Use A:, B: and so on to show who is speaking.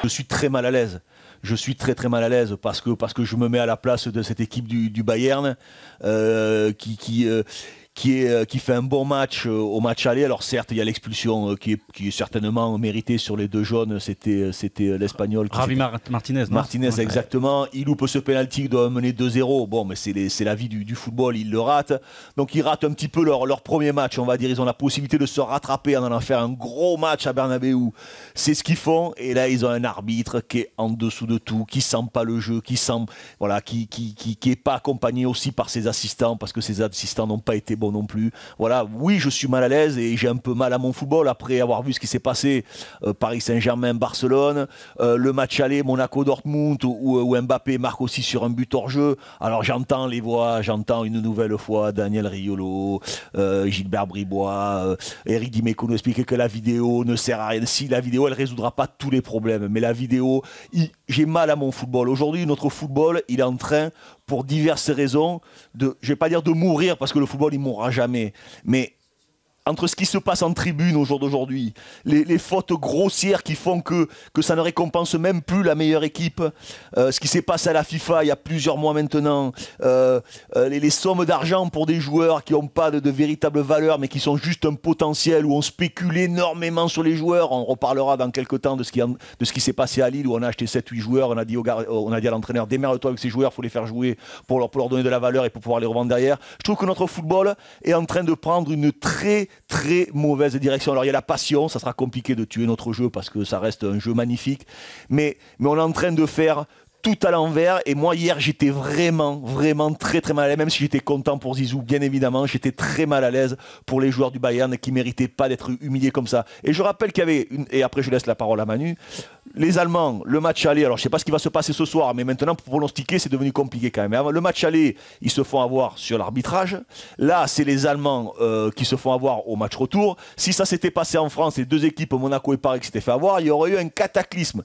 A: Je suis très mal à l'aise. Je suis très mal à l'aise parce que je me mets à la place de cette équipe du Bayern qui fait un bon match au match aller. Alors certes, il y a l'expulsion qui est certainement méritée sur les deux jaunes. C'était l'Espagnol.
B: Javi Martinez.
A: Martinez, ouais. Exactement. Il loupe ce penalty qui doit mener 2-0. Bon, mais c'est la vie du football. Ils le ratent. Donc ils ratent un petit peu leur premier match, on va dire. Ils ont la possibilité de se rattraper en allant faire un gros match à Bernabeu. C'est ce qu'ils font. Et là, ils ont un arbitre qui est en dessous de tout, qui sent pas le jeu, qui est pas accompagné aussi par ses assistants, parce que ses assistants n'ont pas été bons non plus. Voilà, oui, je suis mal à l'aise et j'ai un peu mal à mon football après avoir vu ce qui s'est passé Paris Saint-Germain, Barcelone, le match aller Monaco-Dortmund où Mbappé marque aussi sur un but hors jeu. Alors j'entends les voix, j'entends une nouvelle fois Daniel Riolo, Gilbert Bribois, Eric Dimeco nous expliquer que la vidéo ne sert à rien. Si la vidéo, elle résoudra pas tous les problèmes, mais la vidéo, j'ai mal à mon football. Aujourd'hui, notre football, il est en train, pour diverses raisons, je ne vais pas dire de mourir, parce que le football, il ne mourra jamais, mais entre ce qui se passe en tribune au jour d'aujourd'hui, les fautes grossières qui font que ça ne récompense même plus la meilleure équipe, ce qui s'est passé à la FIFA il y a plusieurs mois maintenant, les sommes d'argent pour des joueurs qui n'ont pas de véritable valeur mais qui sont juste un potentiel, où on spécule énormément sur les joueurs. On reparlera dans quelques temps de ce qui s'est passé à Lille, où on a acheté 7-8 joueurs, on a dit à l'entraîneur, démerde-toi avec ces joueurs, il faut les faire jouer pour leur donner de la valeur et pour pouvoir les revendre derrière. Je trouve que notre football est en train de prendre une très mauvaise direction. Alors il y a la passion, ça sera compliqué de tuer notre jeu parce que ça reste un jeu magnifique, mais on est en train de faire tout à l'envers. Et moi hier j'étais vraiment très mal à l'aise, même si j'étais content pour Zizou, bien évidemment, j'étais très mal à l'aise pour les joueurs du Bayern qui méritaient pas d'être humiliés comme ça. Et je rappelle qu'il y avait et après je laisse la parole à Manu, les Allemands, le match aller, alors je sais pas ce qui va se passer ce soir, mais maintenant pour pronostiquer c'est devenu compliqué quand même. Le match aller, ils se font avoir sur l'arbitrage. Là c'est les Allemands qui se font avoir au match retour. Si ça s'était passé en France, les deux équipes Monaco et Paris qui s'étaient fait avoir, il y aurait eu un cataclysme.